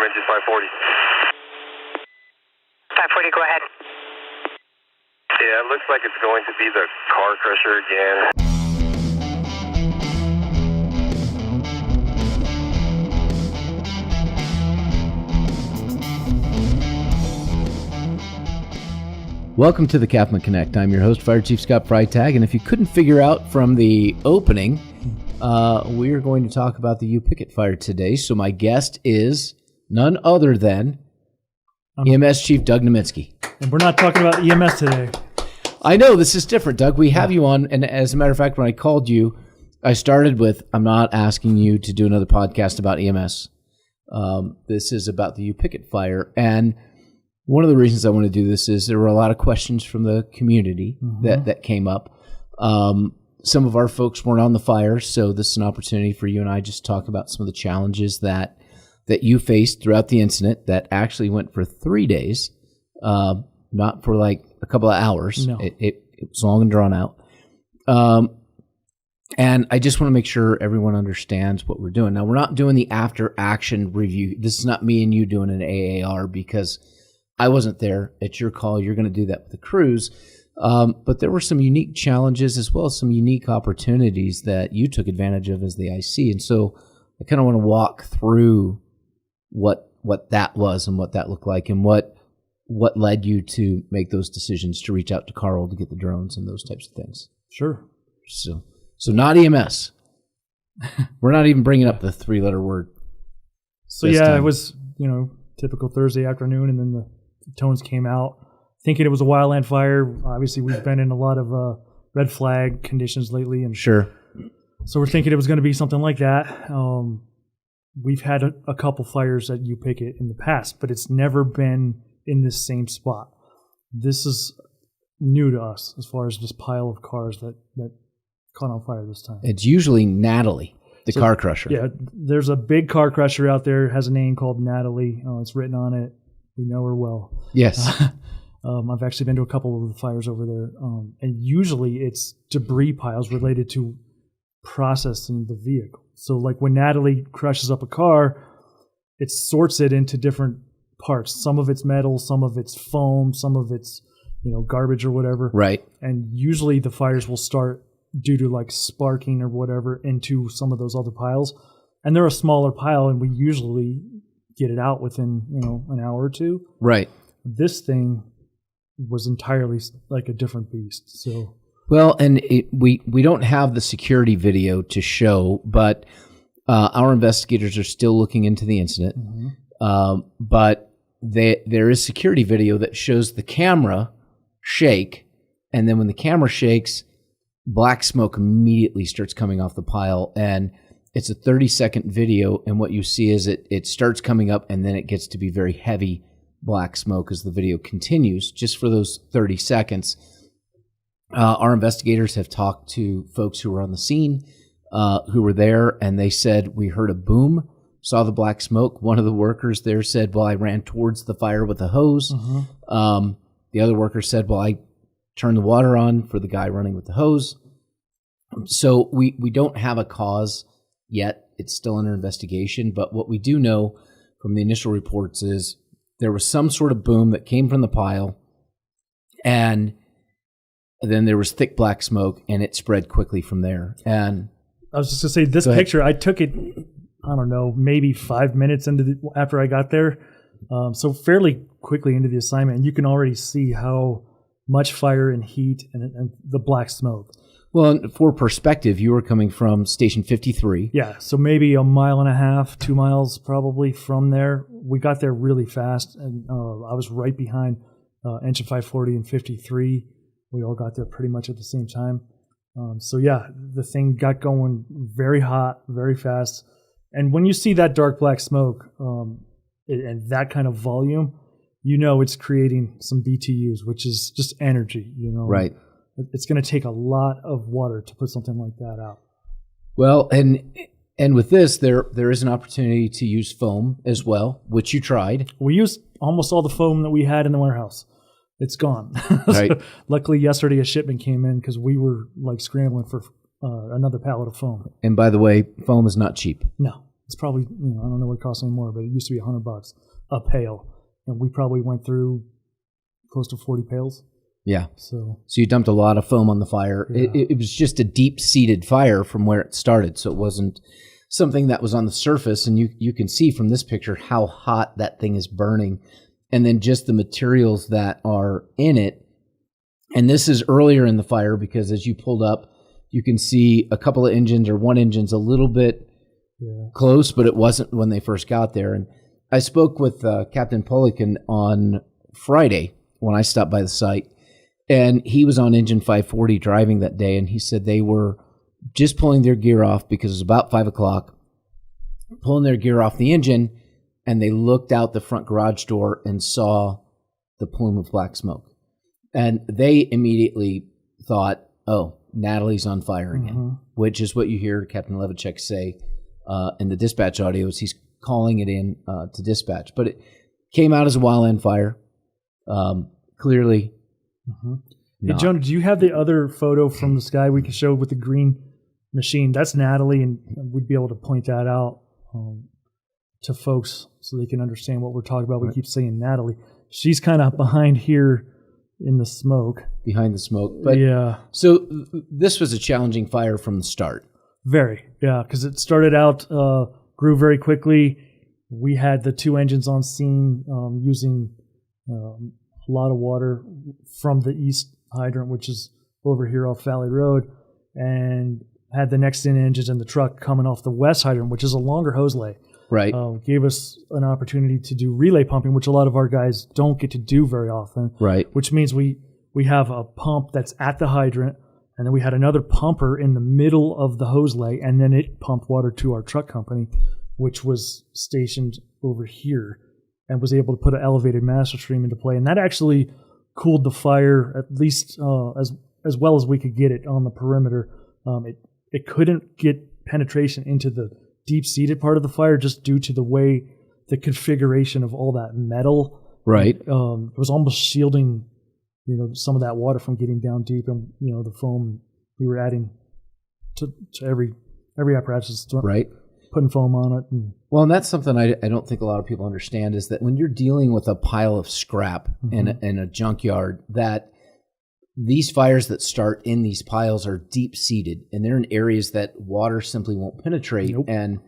engine 540. 540, go ahead. Yeah, it looks like it's going to be the car crusher again. Welcome to the CAFMA Connect. I'm your host, Fire Chief Scott Freitag, and if you couldn't figure out from the opening, we are going to talk about the U-Picket fire today. So my guest is none other than EMS Chief Doug Niemynski. And we're not talking about EMS today. I know, this is different, Doug. We have you on, and as a matter of fact, when I called you, I started with, I'm not asking you to do another podcast about EMS. This is about the U-Picket fire, and one of the reasons I want to do this is there were a lot of questions from the community that came up. Some of our folks weren't on the fire, so this is an opportunity for you and I just to talk about some of the challenges that you faced throughout the incident that actually went for 3 days, not for like a couple of hours. No. It was long and drawn out. And I just want to make sure everyone understands what we're doing. Now, we're not doing the after-action review. This is not me and you doing an AAR because I wasn't there. It's your call. You're going to do that with the crews. But there were some unique challenges as well as some unique opportunities that you took advantage of as the IC. And so I kind of want to walk through what that was and what that looked like and what led you to make those decisions to reach out to Carl to get the drones and those types of things. Sure. So not EMS. We're not even bringing up the 3-letter word. So yeah, it was, typical Thursday afternoon, and then the tones came out, thinking it was a wildland fire. Obviously, we've been in a lot of red flag conditions lately, and sure. So we're thinking it was going to be something like that. We've had a couple fires at U-Picket in the past, but it's never been in this same spot. This is new to us as far as this pile of cars that caught on fire this time. It's usually Natalie, the car crusher. Yeah, there's a big car crusher out there. It has a name called Natalie. It's written on it. We know her well. Yes. I've actually been to a couple of the fires over there. And usually it's debris piles related to processing the vehicle. So like when Natalie crushes up a car, it sorts it into different parts. Some of it's metal, some of it's foam, some of it's, garbage or whatever. Right. And usually the fires will start due to like sparking or whatever into some of those other piles. And they're a smaller pile, and we usually get it out within, an hour or two. Right. This thing was entirely like a different beast. So, well, and we don't have the security video to show, but our investigators are still looking into the incident. But there is security video that shows the camera shake, and then when the camera shakes, black smoke immediately starts coming off the pile, and it's a 30-second video, and what you see is it starts coming up, and then it gets to be very heavy black smoke as the video continues, just for those 30 seconds. Our investigators have talked to folks who were on the scene, who were there, and they said, we heard a boom, saw the black smoke. One of the workers there said, well, I ran towards the fire with a hose. The other worker said, well, I turned the water on for the guy running with the hose. So we don't have a cause yet. It's still under investigation. But what we do know from the initial reports is there was some sort of boom that came from the pile, and then there was thick black smoke, and it spread quickly from there. And I was just going to say, this picture, I took it, I don't know, maybe 5 minutes after I got there. So fairly quickly into the assignment, and you can already see how much fire and heat and the black smoke. Well, for perspective, you were coming from Station 53. Yeah, so maybe a mile and a half, 2 miles probably from there. We got there really fast, and I was right behind Engine 540 and 53. We all got there pretty much at the same time. So yeah, the thing got going very hot, very fast. And when you see that dark black smoke and that kind of volume, it's creating some BTUs, which is just energy, Right. It's going to take a lot of water to put something like that out. Well, and with this, there is an opportunity to use foam as well, which you tried. We used almost all the foam that we had in the warehouse. It's gone. Right. So, luckily, yesterday a shipment came in because we were like scrambling for another pallet of foam. And by the way, foam is not cheap. No. It's probably, I don't know what it costs anymore, but it used to be $100 a pail. And we probably went through close to 40 pails. Yeah. So you dumped a lot of foam on the fire. Yeah. It was just a deep-seated fire from where it started, so it wasn't something that was on the surface. And you can see from this picture how hot that thing is burning, and then just the materials that are in it. And this is earlier in the fire because as you pulled up, you can see a couple of engines, or one engine's a little bit close, but it wasn't when they first got there. And I spoke with Captain Polikin on Friday when I stopped by the site, and he was on engine 540 driving that day, and he said they were just pulling their gear off because it was about 5 o'clock, pulling their gear off the engine, and they looked out the front garage door and saw the plume of black smoke. And they immediately thought, oh, Natalie's on fire again, which is what you hear Captain Levichek say in the dispatch audios. He's calling it in to dispatch. But it came out as a wildland fire, clearly. Hey, Jonah, do you have the other photo from the sky we can show with the green machine? That's Natalie, and we'd be able to point that out to folks so they can understand what we're talking about. We keep saying Natalie. She's kind of behind here in the smoke. Behind the smoke. But yeah. So this was a challenging fire from the start. Very, yeah, because it started out, grew very quickly. We had the two engines on scene using a lot of water from the east hydrant, which is over here off Valley Road, and had the next in engines in the truck coming off the west hydrant, which is a longer hose lay. Right. Gave us an opportunity to do relay pumping, which a lot of our guys don't get to do very often. Right. Which means we have a pump that's at the hydrant, and then we had another pumper in the middle of the hose lay, and then it pumped water to our truck company, which was stationed over here, and was able to put an elevated master stream into play. And that actually cooled the fire at least as well as we could get it on the perimeter. It couldn't get penetration into the deep-seated part of the fire just due to the way the configuration of all that metal. Right. It was almost shielding, some of that water from getting down deep, and the foam we were adding to every apparatus. Right. Putting foam on it. And that's something I don't think a lot of people understand, is that when you're dealing with a pile of scrap in a junkyard, that these fires that start in these piles are deep-seated, and they're in areas that water simply won't penetrate. Nope. And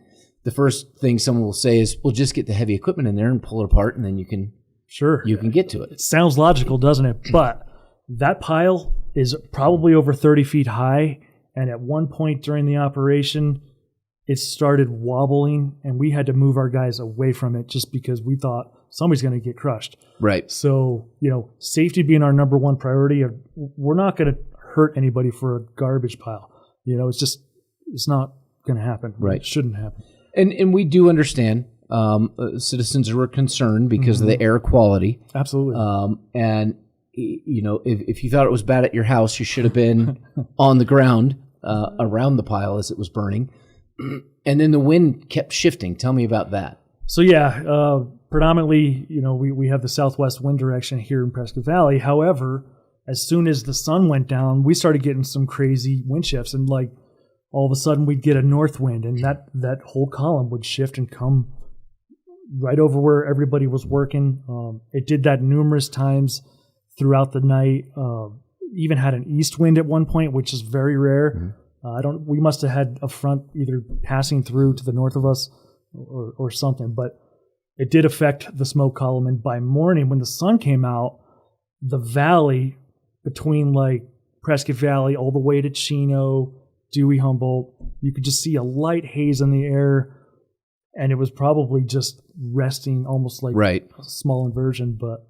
the first thing someone will say is, well, just get the heavy equipment in there and pull it apart, and then you can get to it. It sounds logical, doesn't it? But that pile is probably over 30 feet high, and at one point during the operation, it started wobbling, and we had to move our guys away from it just because we thought somebody's going to get crushed. Right. So, safety being our number one priority, we're not going to hurt anybody for a garbage pile. It's not going to happen. Right. It shouldn't happen. And we do understand citizens were concerned because of the air quality. Absolutely. And, if you thought it was bad at your house, you should have been on the ground around the pile as it was burning. And then the wind kept shifting. Tell me about that. So predominantly, we have the southwest wind direction here in Prescott Valley. However, as soon as the sun went down, we started getting some crazy wind shifts, and all of a sudden we'd get a north wind, and that whole column would shift and come right over where everybody was working. It did that numerous times throughout the night. Even had an east wind at one point, which is very rare. We must have had a front either passing through to the north of us or something, but it did affect the smoke column. And by morning, when the sun came out, the valley between Prescott Valley all the way to Chino, Dewey, Humboldt, you could just see a light haze in the air, and it was probably just resting, almost like a small inversion. But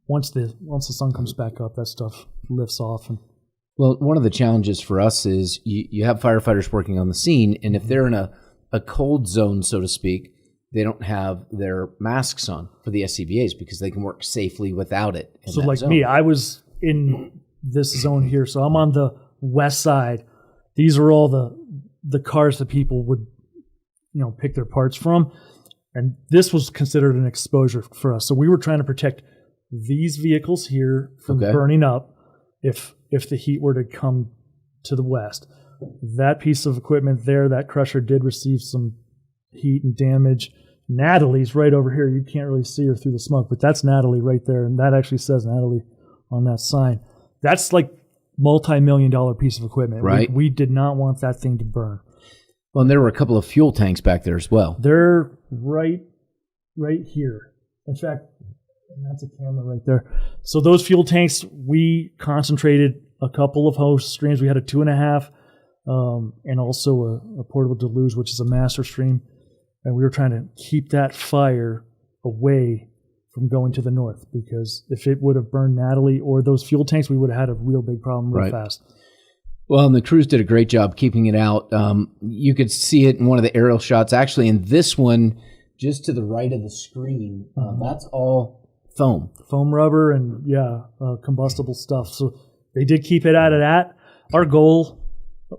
once the sun comes back up, that stuff lifts off. Well, one of the challenges for us is you have firefighters working on the scene, and if they're in a cold zone, so to speak, they don't have their masks on for the SCBAs because they can work safely without it. So me, I was in this zone here, so I'm on the west side. These are all the cars that people would pick their parts from, and this was considered an exposure for us. So we were trying to protect these vehicles here from burning up if the heat were to come to the west. That piece of equipment there, that crusher did receive some heat and damage. Natalie's right over here. You can't really see her through the smoke, but that's Natalie right there, and that actually says Natalie on that sign. That's like multi-million-dollar piece of equipment. Right. We did not want that thing to burn. Well, and there were a couple of fuel tanks back there as well. They're right here. In fact, that's a camera right there. So those fuel tanks, we concentrated a couple of host streams. We had a 2.5 and also a portable deluge, which is a master stream. And we were trying to keep that fire away from going to the north, because if it would have burned Natalie or those fuel tanks, we would have had a real big problem real fast. Well, and the crews did a great job keeping it out. You could see it in one of the aerial shots. Actually, in this one, just to the right of the screen, that's all foam. Foam rubber and, combustible stuff. So they did keep it out of that. Our goal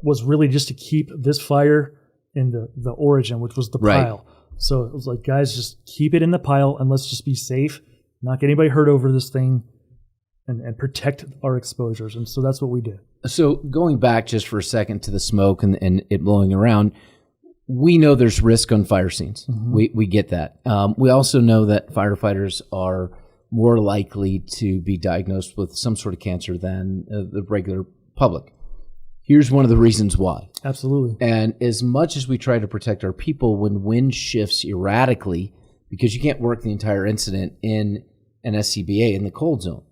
was really just to keep this fire in the origin, which was the pile. So it was like, guys, just keep it in the pile and let's just be safe, not get anybody hurt over this thing, and protect our exposures. And so that's what we did. So going back just for a second to the smoke and it blowing around, we know there's risk on fire scenes. Mm-hmm. We get that. We also know that firefighters are more likely to be diagnosed with some sort of cancer than the regular public. Here's one of the reasons why. Absolutely. And as much as we try to protect our people, when wind shifts erratically, because you can't work the entire incident in an SCBA in the cold zone.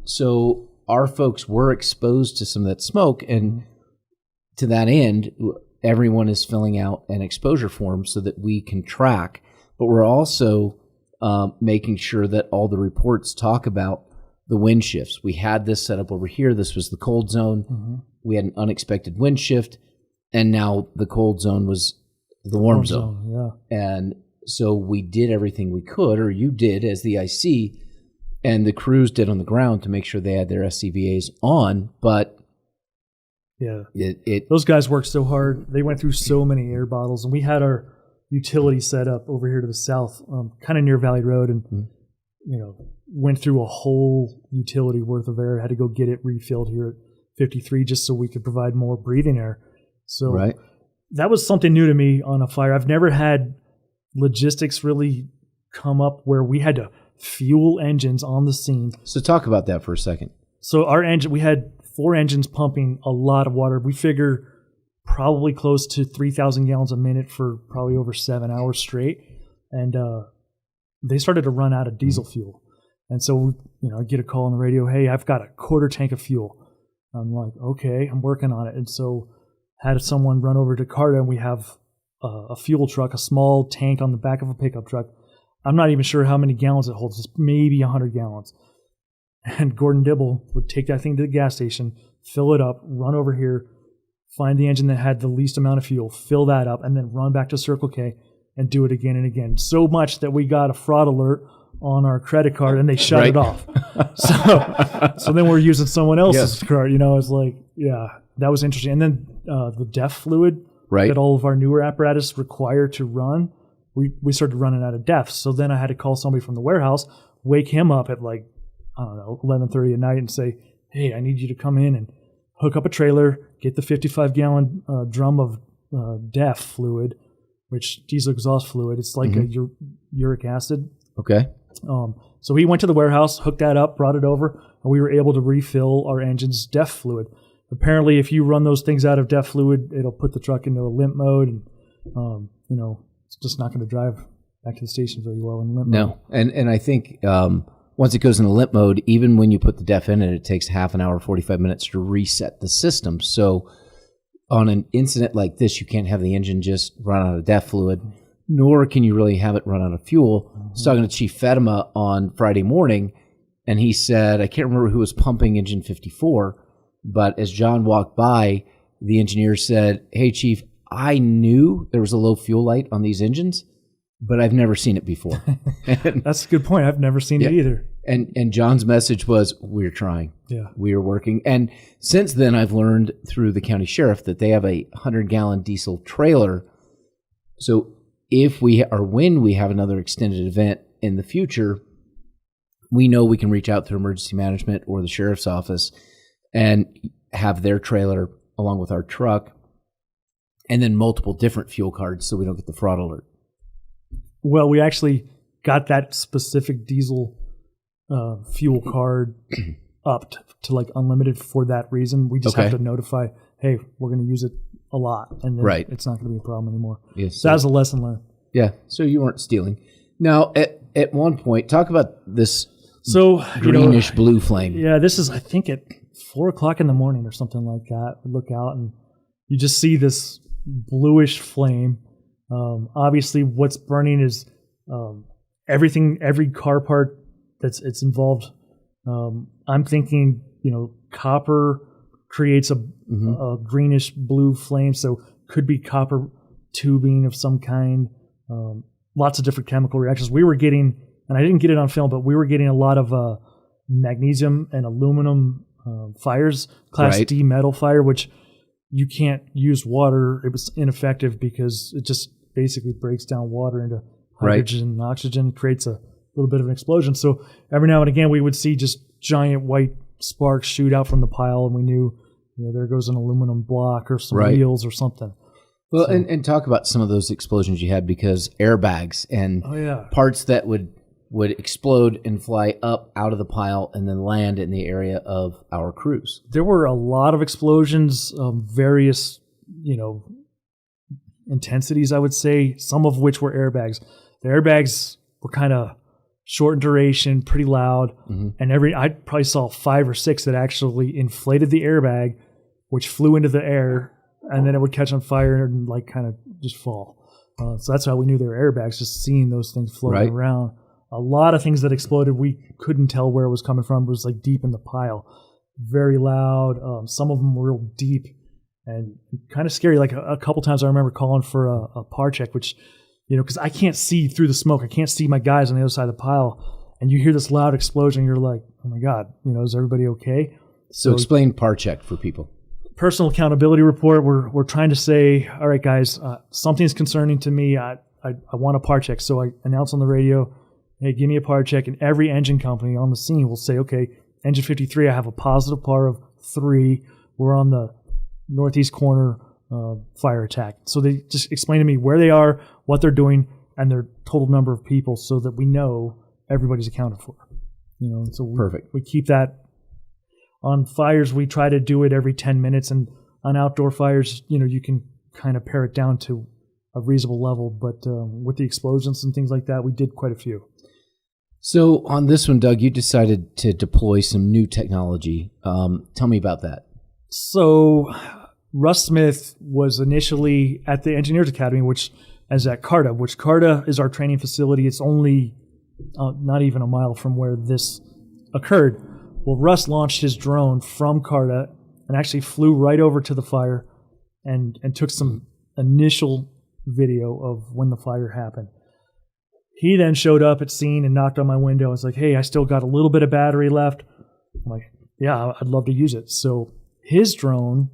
So our folks were exposed to some of that smoke, and to that end, everyone is filling out an exposure form so that we can track. But we're also making sure that all the reports talk about the wind shifts. We had this set up over here. This was the cold zone. Mm-hmm. We had an unexpected wind shift, and now the cold zone was the warm zone. Yeah. And so we did everything we could, or you did as the IC, and the crews did on the ground to make sure they had their SCBAs on. But those guys worked so hard. They went through so many air bottles, and we had our utility set up over here to the south, kind of near Valley Road, and went through a whole utility worth of air. Had to go get it refilled here at 53 just so we could provide more breathing air. So that was something new to me on a fire. I've never had logistics really come up where we had to fuel engines on the scene. So talk about that for a second. So our engine, we had 4 engines pumping a lot of water. We figure probably close to 3,000 gallons a minute for probably over 7 hours straight. And they started to run out of diesel fuel. And so, I get a call on the radio, hey, I've got a quarter tank of fuel. I'm like, okay, I'm working on it. And so had someone run over to Carta, and we have a fuel truck, a small tank on the back of a pickup truck. I'm not even sure how many gallons it holds. It's maybe 100 gallons. And Gordon Dibble would take that thing to the gas station, fill it up, run over here, find the engine that had the least amount of fuel, fill that up, and then run back to Circle K and do it again and again. So much that we got a fraud alert on our credit card, and they shut it off. So then we're using someone else's card. It's like, that was interesting. And then the DEF fluid that all of our newer apparatus require to run, we started running out of DEF. So then I had to call somebody from the warehouse, wake him up at 11:30 at night and say, hey, I need you to come in and hook up a trailer, get the 55-gallon drum of DEF fluid, which diesel exhaust fluid. It's like a uric acid. Okay. So he went to the warehouse, hooked that up, brought it over, and we were able to refill our engine's DEF fluid. Apparently, if you run those things out of DEF fluid, it'll put the truck into a limp mode, and it's just not going to drive back to the station very well in limp mode. No, and I think once it goes into limp mode, even when you put the DEF in it takes half an hour, 45 minutes to reset the system. So on an incident like this, you can't have the engine just run out of DEF fluid, nor can you really have it run out of fuel. I was talking to Chief Fatima on Friday morning, and he said, I can't remember who was pumping engine 54, but as John walked by, the engineer said, hey, Chief, I knew there was a low fuel light on these engines, but I've never seen it before. That's a good point. I've never seen it either. And John's message was, we're trying. Yeah. We are working. And since then, I've learned through the county sheriff that they have a 100-gallon diesel trailer. So when we have another extended event in the future, we know we can reach out through emergency management or the sheriff's office and have their trailer along with our truck And then multiple different fuel cards so we don't get the fraud alert. Well, we actually got that specific diesel fuel card upped to like unlimited for that reason. We just have to notify, hey, we're going to use it a lot, and then it's not going to be a problem anymore. Yes, so that was a lesson learned. Yeah, so you weren't stealing. Now, at one point, talk about this greenish blue flame. Yeah, this is, I think, at 4 o'clock in the morning or something like that. We look out, and you just see this bluish flame. Obviously, what's burning is everything, every car part it's involved. I'm thinking, copper creates a greenish blue flame, so could be copper tubing of some kind. Lots of different chemical reactions. We were getting, and I didn't get it on film, but we were getting a lot of magnesium and aluminum fires, Class D metal fire, which you can't use water. It was ineffective because it just basically breaks down water into hydrogen and oxygen, creates a little bit of an explosion. So every now and again, we would see just giant white sparks shoot out from the pile, and we knew, there goes an aluminum block or some wheels or something. Well, and talk about some of those explosions you had, because airbags and parts that would explode and fly up out of the pile and then land in the area of our crews. There were a lot of explosions, various, intensities, I would say, some of which were airbags. The airbags were kind of short in duration, pretty loud, and I probably saw 5 or 6 that actually inflated the airbag, which flew into the air, and then it would catch on fire and like kind of just fall. So that's how we knew they were airbags, just seeing those things floating around. A lot of things that exploded, we couldn't tell where it was coming from. It was like deep in the pile, very loud. Some of them were real deep and kind of scary. Like a couple times I remember calling for a par check, which, because I can't see through the smoke. I can't see my guys on the other side of the pile. And you hear this loud explosion. You're like, oh my God, is everybody okay? So explain par check for people. Personal accountability report. We're trying to say, all right, guys, something's concerning to me. I want a par check. So I announce on the radio, hey, give me a par check. And every engine company on the scene will say, okay, engine 53, I have a positive par of 3. We're on the northeast corner fire attack. So they just explain to me where they are, what they're doing, and their total number of people, so that we know everybody's accounted for. So perfect. We keep that. On fires, we try to do it every 10 minutes, and on outdoor fires, you can kind of pare it down to a reasonable level. But with the explosions and things like that, we did quite a few. So on this one, Doug, you decided to deploy some new technology. Tell me about that. So Russ Smith was initially at the Engineers Academy, which is at CARTA, which CARTA is our training facility. It's only not even a mile from where this occurred. Well, Russ launched his drone from CARTA and actually flew right over to the fire and took some initial video of when the fire happened. He then showed up at scene and knocked on my window. I was like, hey, I still got a little bit of battery left. I'm like, yeah, I'd love to use it. So his drone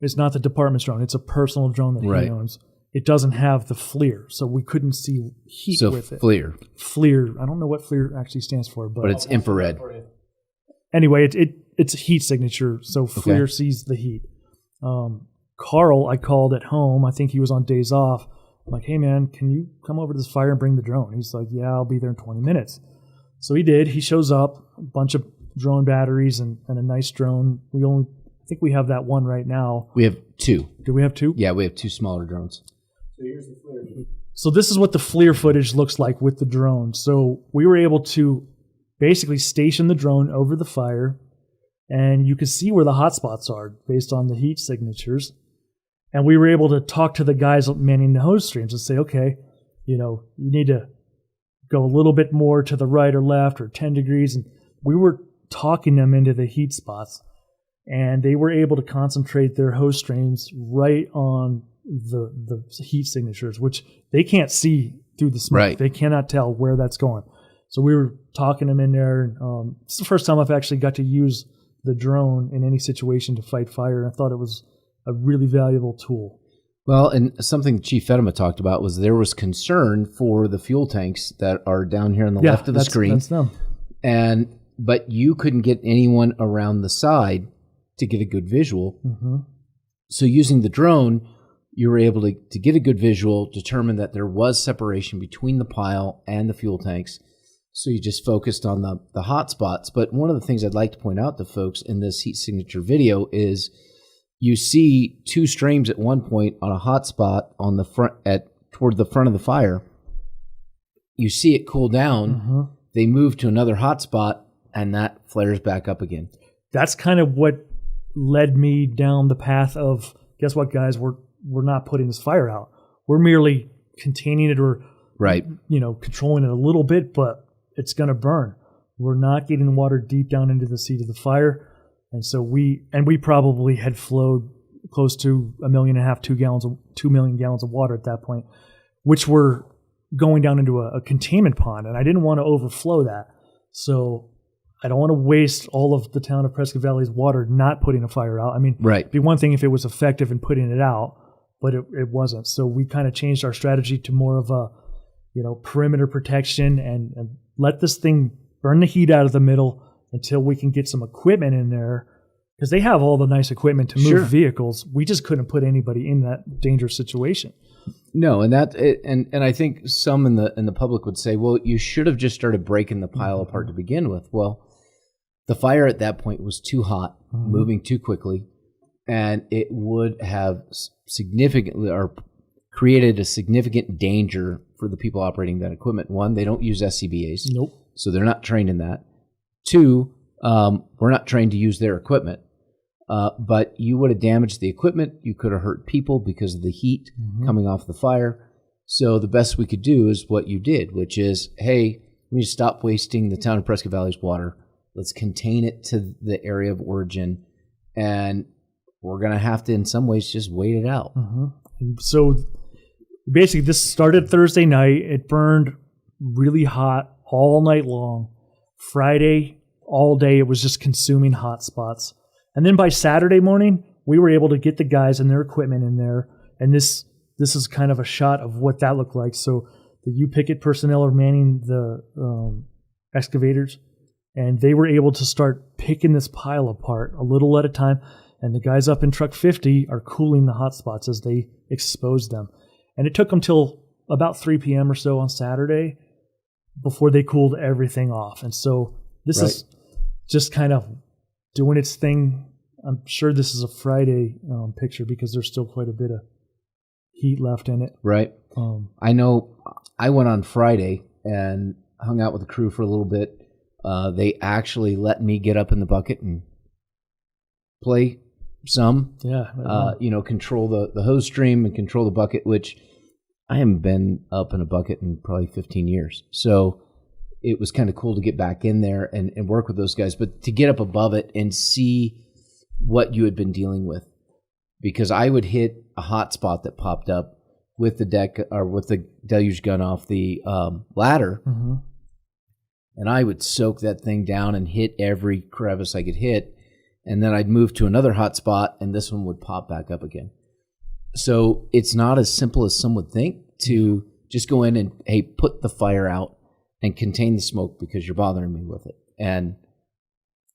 is not the department's drone. It's a personal drone that he owns. It doesn't have the FLIR, so we couldn't see heat with it. FLIR. FLIR. I don't know what FLIR actually stands for. But it's infrared. Anyway, it's a heat signature, so FLIR sees the heat. Carl, I called at home. I think he was on days off. I'm like, hey, man, can you come over to this fire and bring the drone? He's like, yeah, I'll be there in 20 minutes. So he did. He shows up, a bunch of drone batteries and a nice drone. I think we have that one right now. We have 2. Do we have 2? Yeah, we have 2 smaller drones. So here's the FLIR. So this is what the FLIR footage looks like with the drone. So we were able to basically station the drone over the fire, and you can see where the hot spots are based on the heat signatures. And we were able to talk to the guys manning the hose streams and say, okay, you need to go a little bit more to the right or left or 10 degrees. And we were talking them into the heat spots, and they were able to concentrate their hose streams right on the heat signatures, which they can't see through the smoke. Right. They cannot tell where that's going. So we were talking them in there. It's the first time I've actually got to use the drone in any situation to fight fire. I thought it was a really valuable tool. Well, and something Chief Fedema talked about was there was concern for the fuel tanks that are down here on the left of the screen. That's them. But you couldn't get anyone around the side to get a good visual. Mm-hmm. So using the drone, you were able to get a good visual, determine that there was separation between the pile and the fuel tanks. So you just focused on the hot spots. But one of the things I'd like to point out to folks in this heat signature video is you see two streams at one point on a hot spot on the front toward the front of the fire. You see it cool down. They move to another hot spot, and that flares back up again. That's kind of what led me down the path of, guess what, guys, we're not putting this fire out. We're merely containing it or controlling it a little bit, but it's going to burn. We're not getting water deep down into the seat of the fire. And so we probably had flowed close to 1.5 million, 2 million gallons of water at that point, which were going down into a containment pond. And I didn't want to overflow that. So I don't want to waste all of the town of Prescott Valley's water not putting a fire out. I mean, it'd be one thing if it was effective in putting it out, but it wasn't. So we kind of changed our strategy to more of a, perimeter protection and let this thing burn the heat out of the middle until we can get some equipment in there, because they have all the nice equipment to move vehicles. We just couldn't put anybody in that dangerous situation. No, and I think some in the public would say, well, you should have just started breaking the pile apart to begin with. Well, the fire at that point was too hot, moving too quickly, and it would have significantly or created a significant danger for the people operating that equipment. One, they don't use SCBAs. Nope. So they're not trained in that. Two, we're not trained to use their equipment. But you would have damaged the equipment. You could have hurt people because of the heat coming off the fire. So the best we could do is what you did, which is, hey, we need to stop wasting the town of Prescott Valley's water. Let's contain it to the area of origin. And we're going to have to, in some ways, just wait it out. So basically, this started Thursday night. It burned really hot all night long. Friday, all day, it was just consuming hot spots. And then by Saturday morning, we were able to get the guys and their equipment in there. And this is kind of a shot of what that looked like. So the U-Picket personnel are manning the excavators, and they were able to start picking this pile apart a little at a time. And the guys up in truck 50 are cooling the hot spots as they expose them. And it took them till about 3 p.m. or so on Saturday before they cooled everything off. And so this is just kind of doing its thing. I'm sure this is a Friday picture because there's still quite a bit of heat left in it. Right. I know I went on Friday and hung out with the crew for a little bit. They actually let me get up in the bucket and play some. Control the hose stream and control the bucket, which I haven't been up in a bucket in probably 15 years. So it was kind of cool to get back in there and work with those guys, but to get up above it and see what you had been dealing with. Because I would hit a hot spot that popped up with the deck or with the deluge gun off the ladder, and I would soak that thing down and hit every crevice I could hit, and then I'd move to another hot spot, and this one would pop back up again. So it's not as simple as some would think to just go in and, hey, put the fire out and contain the smoke because you're bothering me with it. And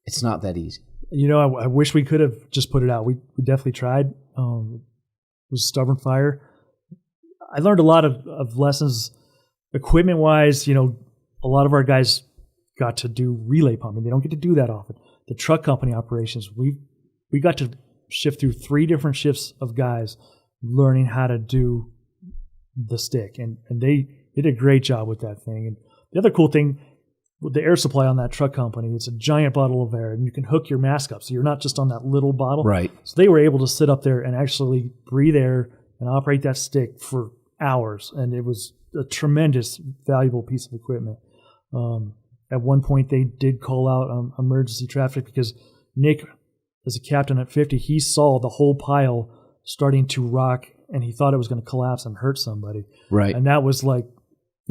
it's not that easy. I wish we could have just put it out. We definitely tried. It was a stubborn fire. I learned a lot of lessons equipment-wise. A lot of our guys got to do relay pumping. They don't get to do that often. The truck company operations, we got to shift through 3 different shifts of guys learning how to do the stick. And they did a great job with that thing. And the other cool thing with the air supply on that truck company, it's a giant bottle of air, and you can hook your mask up. So you're not just on that little bottle. Right. So they were able to sit up there and actually breathe air and operate that stick for hours. And it was a tremendous, valuable piece of equipment. At one point, they did call out emergency traffic because Nick, as a captain at 50, he saw the whole pile starting to rock, and he thought it was going to collapse and hurt somebody. Right. And that was like,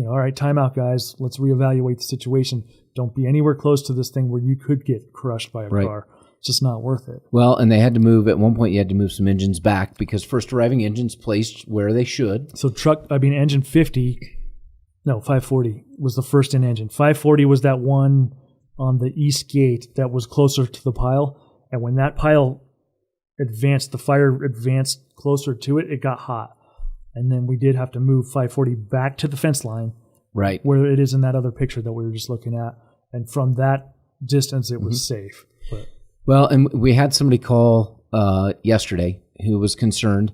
all right, time out, guys. Let's reevaluate the situation. Don't be anywhere close to this thing where you could get crushed by a car. It's just not worth it. Well, and they had to move, at one point you had to move some engines back because first arriving engines placed where they should. So engine 540 was the first in engine. 540 was that one on the east gate that was closer to the pile. And when that pile the fire advanced closer to it, it got hot. And then we did have to move 540 back to the fence line, right, where it is in that other picture that we were just looking at. And from that distance, it was safe. But. Well, and we had somebody call yesterday who was concerned.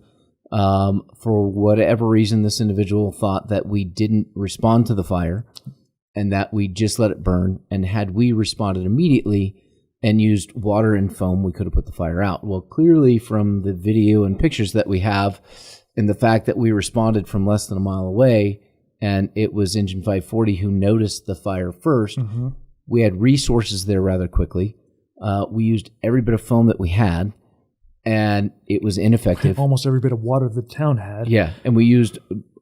For whatever reason, this individual thought that we didn't respond to the fire and that we just let it burn. And had we responded immediately and used water and foam, we could have put the fire out. Well, clearly from the video and pictures that we have and the fact that we responded from less than a mile away and it was Engine 540 who noticed the fire first, we had resources there rather quickly. We used every bit of foam that we had. And it was ineffective. Almost every bit of water the town had. Yeah, and we used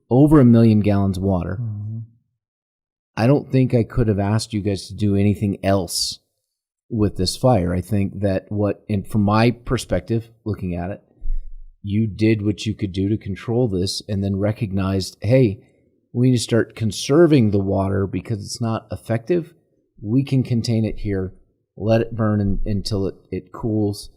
over 1 million gallons of water. I don't think I could have asked you guys to do anything else with this fire. I think that from my perspective, looking at it, you did what you could do to control this and then recognized, hey, we need to start conserving the water because it's not effective. We can contain it here, let it burn until it cools.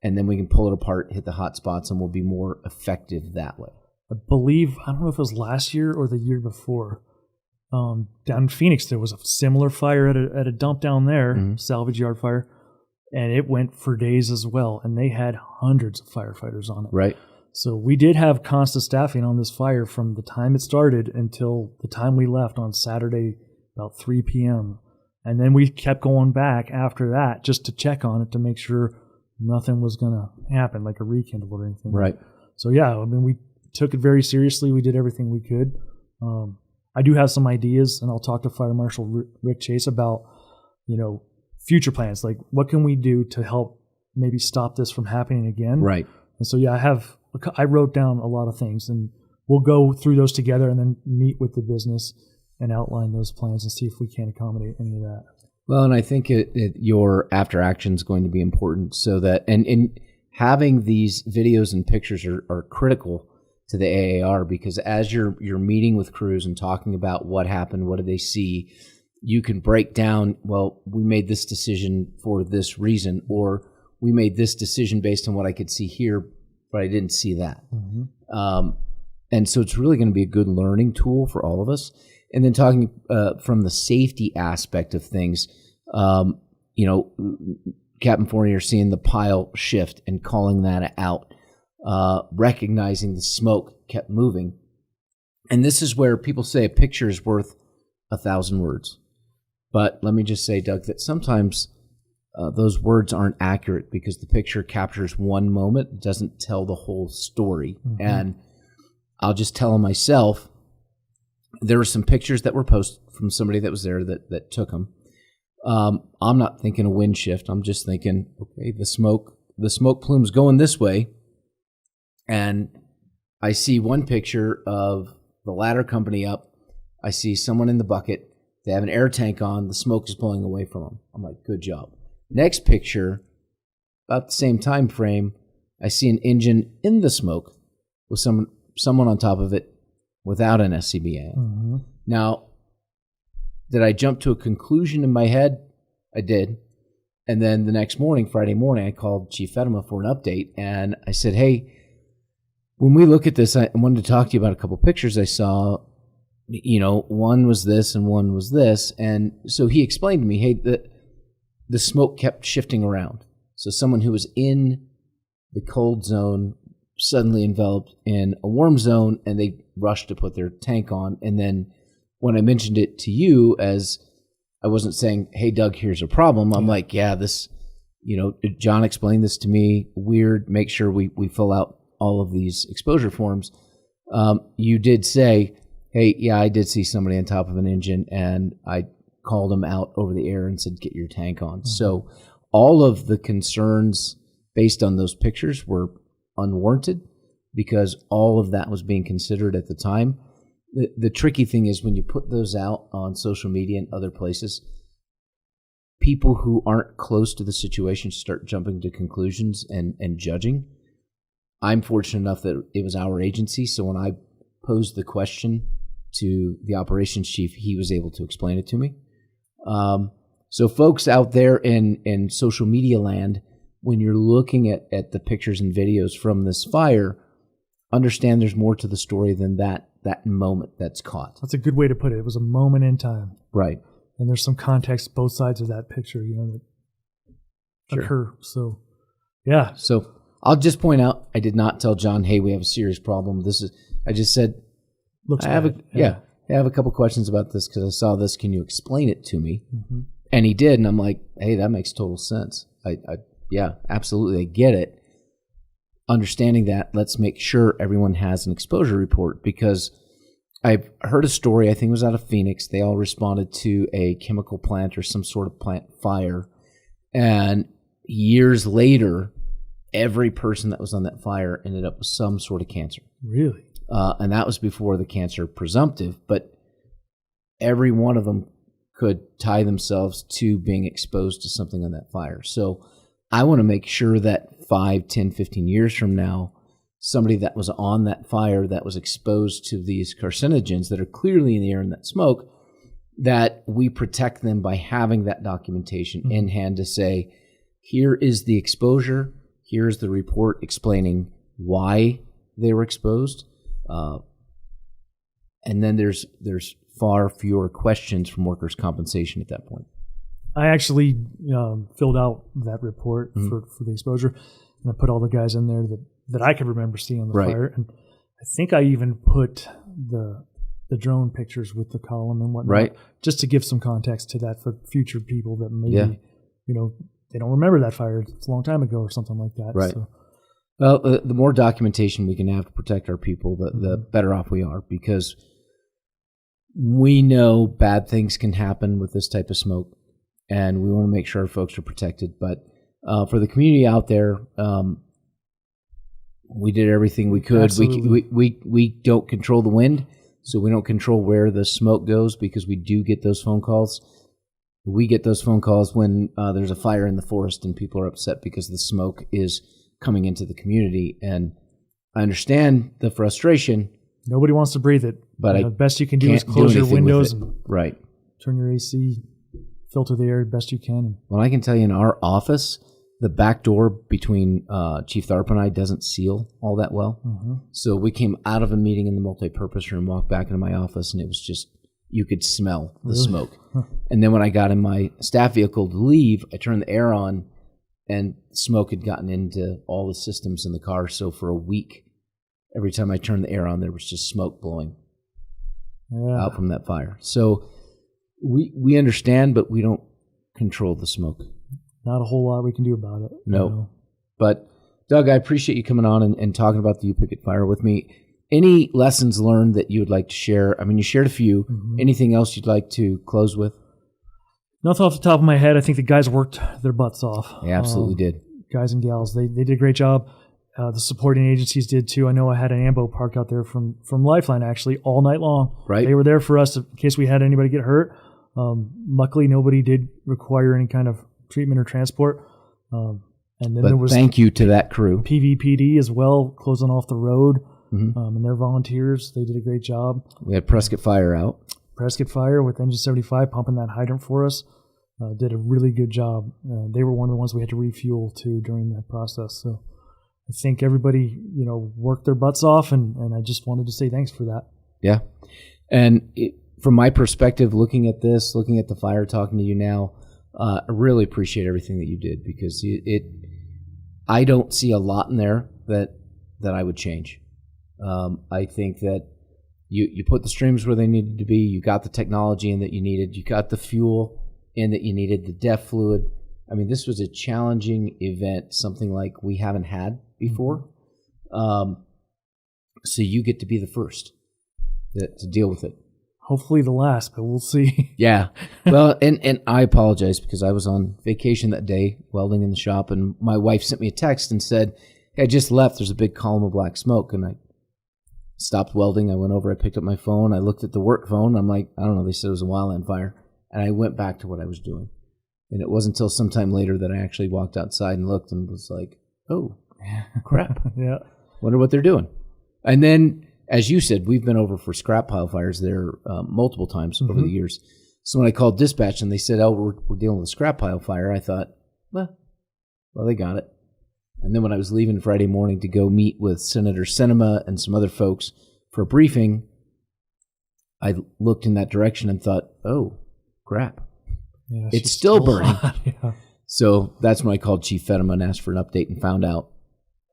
And then we can pull it apart, hit the hot spots, and we'll be more effective that way. I believe, I don't know if it was last year or the year before, down in Phoenix, there was a similar fire at a dump down there, salvage yard fire, and it went for days as well. And they had hundreds of firefighters on it. Right. So we did have constant staffing on this fire from the time it started until the time we left on Saturday, about 3 p.m. And then we kept going back after that just to check on it to make sure nothing was going to happen, like a rekindle or anything. Right. So, yeah, I mean, we took it very seriously. We did everything we could. I do have some ideas, and I'll talk to Fire Marshal Rick Chase about, future plans. Like, what can we do to help maybe stop this from happening again? Right. And so, yeah, I wrote down a lot of things, and we'll go through those together and then meet with the business and outline those plans and see if we can accommodate any of that. Well, and I think your after action is going to be important so that, and having these videos and pictures are critical to the AAR because as you're meeting with crews and talking about what happened, what did they see, you can break down, well, we made this decision for this reason, or we made this decision based on what I could see here, but I didn't see that. And so it's really going to be a good learning tool for all of us. And then talking from the safety aspect of things, Captain Fournier seeing the pile shift and calling that out, recognizing the smoke kept moving. And this is where people say a picture is worth 1,000 words. But let me just say, Doug, that sometimes those words aren't accurate because the picture captures one moment, it doesn't tell the whole story. And I'll just tell myself, there were some pictures that were posted from somebody that was there that took them. I'm not thinking a wind shift. I'm just thinking, okay, the smoke plume's going this way. And I see one picture of the ladder company up. I see someone in the bucket. They have an air tank on. The smoke is blowing away from them. I'm like, good job. Next picture, about the same time frame, I see an engine in the smoke with someone on top of it without an SCBA. Now, did I jump to a conclusion in my head? I did. And then the next morning, Friday morning, I called Chief Fedema for an update. And I said, hey, when we look at this, I wanted to talk to you about a couple pictures I saw. One was this and one was this. And so he explained to me, hey, the smoke kept shifting around. So someone who was in the cold zone suddenly enveloped in a warm zone, and they rushed to put their tank on. And then when I mentioned it to you, as I wasn't saying, hey, Doug, here's a problem, I'm like, yeah, this, John explained this to me, weird, make sure we fill out all of these exposure forms. You did say, hey, yeah, I did see somebody on top of an engine, and I called him out over the air and said, get your tank on. So all of the concerns based on those pictures were unwarranted because all of that was being considered at the time. The tricky thing is when you put those out on social media and other places, people who aren't close to the situation start jumping to conclusions and judging. I'm fortunate enough that it was our agency, so when I posed the question to the operations chief, he was able to explain it to me. So folks out there in social media land, when you're looking at the pictures and videos from this fire, understand there's more to the story than that moment that's caught. That's a good way to put it. It was a moment in time. Right. And there's some context both sides of that picture, that occur. So, yeah. So I'll just point out, I did not tell John, hey, we have a serious problem. I just said, I have a couple questions about this because I saw this. Can you explain it to me? Mm-hmm. And he did. And I'm like, hey, that makes total sense. Yeah, absolutely. I get it. Understanding that, let's make sure everyone has an exposure report, because I've heard a story, I think it was out of Phoenix. They all responded to a chemical plant or some sort of plant fire. And years later, every person that was on that fire ended up with some sort of cancer. Really? And that was before the cancer presumptive, but every one of them could tie themselves to being exposed to something on that fire. So I want to make sure that 5, 10, 15 years from now, somebody that was on that fire that was exposed to these carcinogens that are clearly in the air and that smoke, that we protect them by having that documentation in hand to say, here is the exposure, here's the report explaining why they were exposed. And then there's far fewer questions from workers' compensation at that point. I actually filled out that report for the exposure, and I put all the guys in there that I could remember seeing on the fire. And I think I even put the drone pictures with the column and whatnot, just to give some context to that for future people that maybe, they don't remember that fire. It's a long time ago or something like that. Right. So. Well, the more documentation we can have to protect our people, the better off we are, because we know bad things can happen with this type of smoke, and we want to make sure our folks are protected. But for the community out there, we did everything we could. We don't control the wind, so we don't control where the smoke goes, because we do get those phone calls. We get those phone calls when there's a fire in the forest and people are upset because the smoke is coming into the community. And I understand the frustration. Nobody wants to breathe it. But the best you can do is close your windows and turn your AC, filter the air best you can. Well, I can tell you, in our office, the back door between Chief Tharp and I doesn't seal all that well. Mm-hmm. So we came out of a meeting in the multipurpose room, walked back into my office, and it was just, you could smell the smoke. Huh. And then when I got in my staff vehicle to leave, I turned the air on, and smoke had gotten into all the systems in the car. So for a week, every time I turned the air on, there was just smoke blowing out from that fire. So we understand, but we don't control the smoke. Not a whole lot we can do about it. No. But, Doug, I appreciate you coming on and talking about the U-Picket fire with me. Any lessons learned that you would like to share? I mean, you shared a few. Mm-hmm. Anything else you'd like to close with? Nothing off the top of my head. I think the guys worked their butts off. They absolutely did. Guys and gals, they did a great job. The supporting agencies did too. I know I had an ambo parked out there from Lifeline actually all night long. Right. They were there for us in case we had anybody get hurt. Luckily, nobody did require any kind of treatment or transport. And then there was thank you to that crew. PVPD as well, closing off the road. Mm-hmm. And their volunteers, they did a great job. We had Prescott Fire out. Prescott Fire with Engine 75 pumping that hydrant for us. Did a really good job. They were one of the ones we had to refuel to during that process. So I think everybody, worked their butts off, and I just wanted to say thanks for that. Yeah. And from my perspective, looking at this, looking at the fire, talking to you now, I really appreciate everything that you did, because I don't see a lot in there that I would change. I think that you put the streams where they needed to be. You got the technology in that you needed. You got the fuel in that you needed, the DEF fluid. I mean, this was a challenging event, something like we haven't had before. So you get to be the first to deal with it. Hopefully the last, but we'll see. Yeah. Well, and I apologize, because I was on vacation that day, welding in the shop, and my wife sent me a text and said, hey, I just left. There's a big column of black smoke. And I stopped welding. I went over, I picked up my phone. I looked at the work phone. I'm like, I don't know. They said it was a wildland fire. And I went back to what I was doing. And it wasn't until sometime later that I actually walked outside and looked and was like, oh, crap. Yeah. Wonder what they're doing. And then, as you said, we've been over for scrap pile fires there multiple times over the years. So when I called dispatch and they said, oh, we're dealing with a scrap pile fire, I thought, well, they got it. And then when I was leaving Friday morning to go meet with Senator Sinema and some other folks for a briefing, I looked in that direction and thought, oh, crap. Yeah, it's still burning. Yeah. So that's when I called Chief Fedema and asked for an update and found out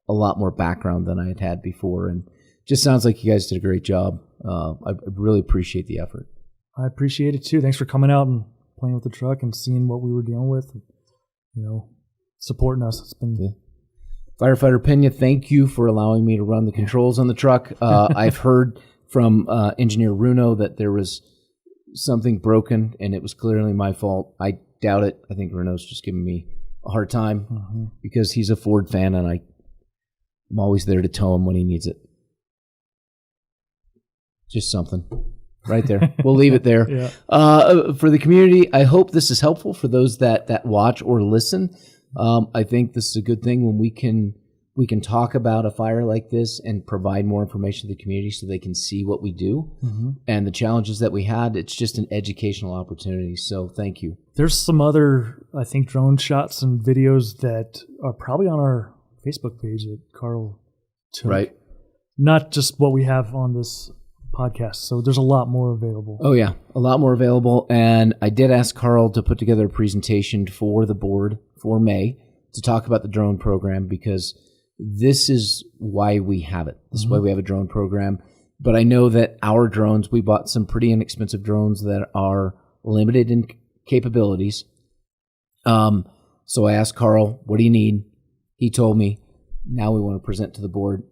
a lot more background than I had had before. And just sounds like you guys did a great job. I really appreciate the effort. I appreciate it too. Thanks for coming out and playing with the truck and seeing what we were dealing with, and, supporting us. It's been Firefighter Pena, thank you for allowing me to run the controls on the truck. I've heard from Engineer Runo that there was something broken, and it was clearly my fault. I doubt it. I think Runo's just giving me a hard time because he's a Ford fan, and I'm always there to tow him when he needs it. Just something. Right there. We'll leave it there. Yeah. For the community, I hope this is helpful for those that watch or listen. I think this is a good thing when we can talk about a fire like this and provide more information to the community so they can see what we do and the challenges that we had. It's just an educational opportunity. So thank you. There's some other, I think, drone shots and videos that are probably on our Facebook page that Carl took. Right. Not just what we have on this podcast. So there's a lot more available. Oh, yeah. A lot more available. And I did ask Carl to put together a presentation for the board for May to talk about the drone program, because this is why we have it. This is why we have a drone program. But I know that our drones, we bought some pretty inexpensive drones that are limited in capabilities. So I asked Carl, what do you need? He told me, now we want to present to the board.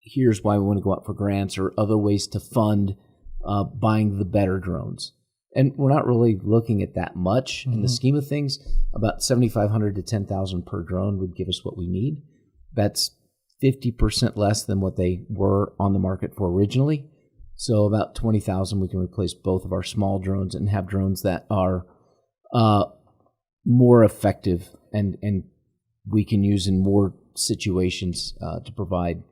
Here's why we want to go out for grants or other ways to fund buying the better drones. And we're not really looking at that much in the scheme of things. About $7,500 to $10,000 per drone would give us what we need. That's 50% less than what they were on the market for originally. So about $20,000, we can replace both of our small drones and have drones that are more effective and we can use in more situations to provide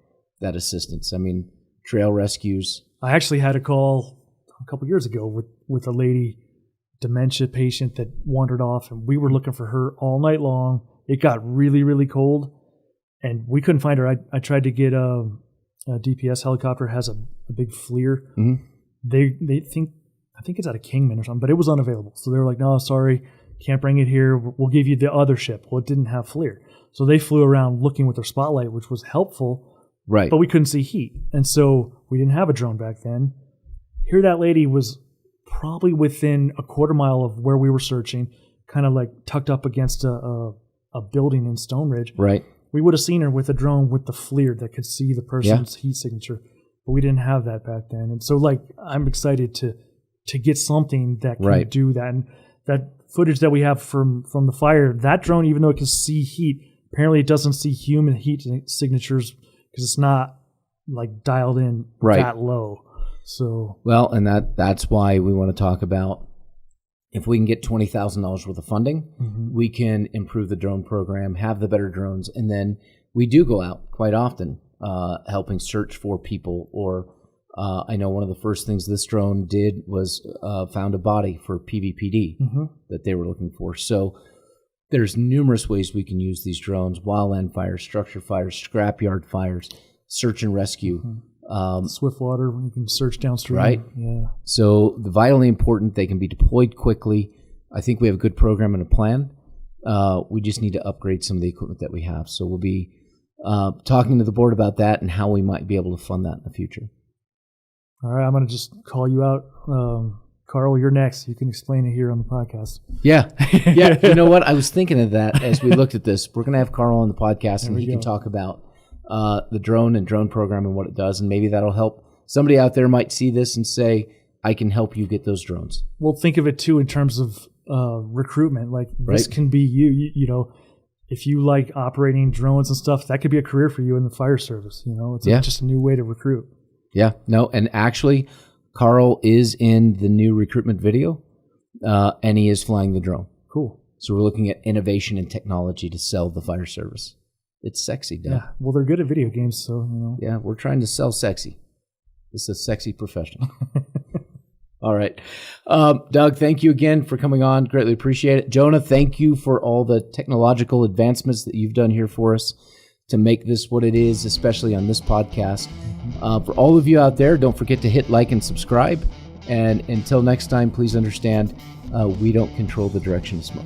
that assistance. I mean, trail rescues. I actually had a call a couple years ago with a lady, dementia patient that wandered off, and we were looking for her all night long. It got really, really cold, and we couldn't find her. I tried to get a DPS helicopter, has a big FLIR. They think, I think it's out of Kingman or something, but it was unavailable. So they were like, no, sorry, can't bring it here. We'll give you the other ship. Well, it didn't have FLIR. So they flew around looking with their spotlight, which was helpful. Right. But we couldn't see heat. And so we didn't have a drone back then. Here that lady was probably within a quarter mile of where we were searching, kind of like tucked up against a building in Stone Ridge. Right. We would have seen her with a drone with the FLIR that could see the person's heat signature. But we didn't have that back then. And so I'm excited to get something that can do that. And that footage that we have from the fire, that drone, even though it can see heat, apparently it doesn't see human heat signatures because it's not dialed in that low. So well, and that's why we want to talk about if we can get $20,000 worth of funding, we can improve the drone program, have the better drones, and then we do go out quite often helping search for people. Or I know one of the first things this drone did was found a body for PVPD that they were looking for. So there's numerous ways we can use these drones: wildland fires, structure fires, scrapyard fires, search and rescue. Swiftwater, you can search downstream. Right. Yeah. So vitally important. They can be deployed quickly. I think we have a good program and a plan. We just need to upgrade some of the equipment that we have. So we'll be talking to the board about that and how we might be able to fund that in the future. All right. I'm going to just call you out. Carl, you're next. You can explain it here on the podcast. Yeah. Yeah. You know what? I was thinking of that as we looked at this. We're going to have Carl on the podcast and he can talk about the drone and drone program and what it does, and maybe that'll help. Somebody out there might see this and say, I can help you get those drones. Well, think of it too in terms of recruitment. This can be you know, if you like operating drones and stuff, that could be a career for you in the fire service. You know, it's just a new way to recruit. Yeah, no, and actually Carl is in the new recruitment video and he is flying the drone. Cool. So we're looking at innovation and technology to sell the fire service. It's sexy, Doug. Yeah, well, they're good at video games, so, you know. Yeah, we're trying to sell sexy. This is a sexy profession. All right. Doug, thank you again for coming on. Greatly appreciate it. Jonah, thank you for all the technological advancements that you've done here for us. to make this what it is, especially on this podcast. For all of you out there, don't forget to hit like and subscribe. And until next time, please understand, we don't control the direction of smoke.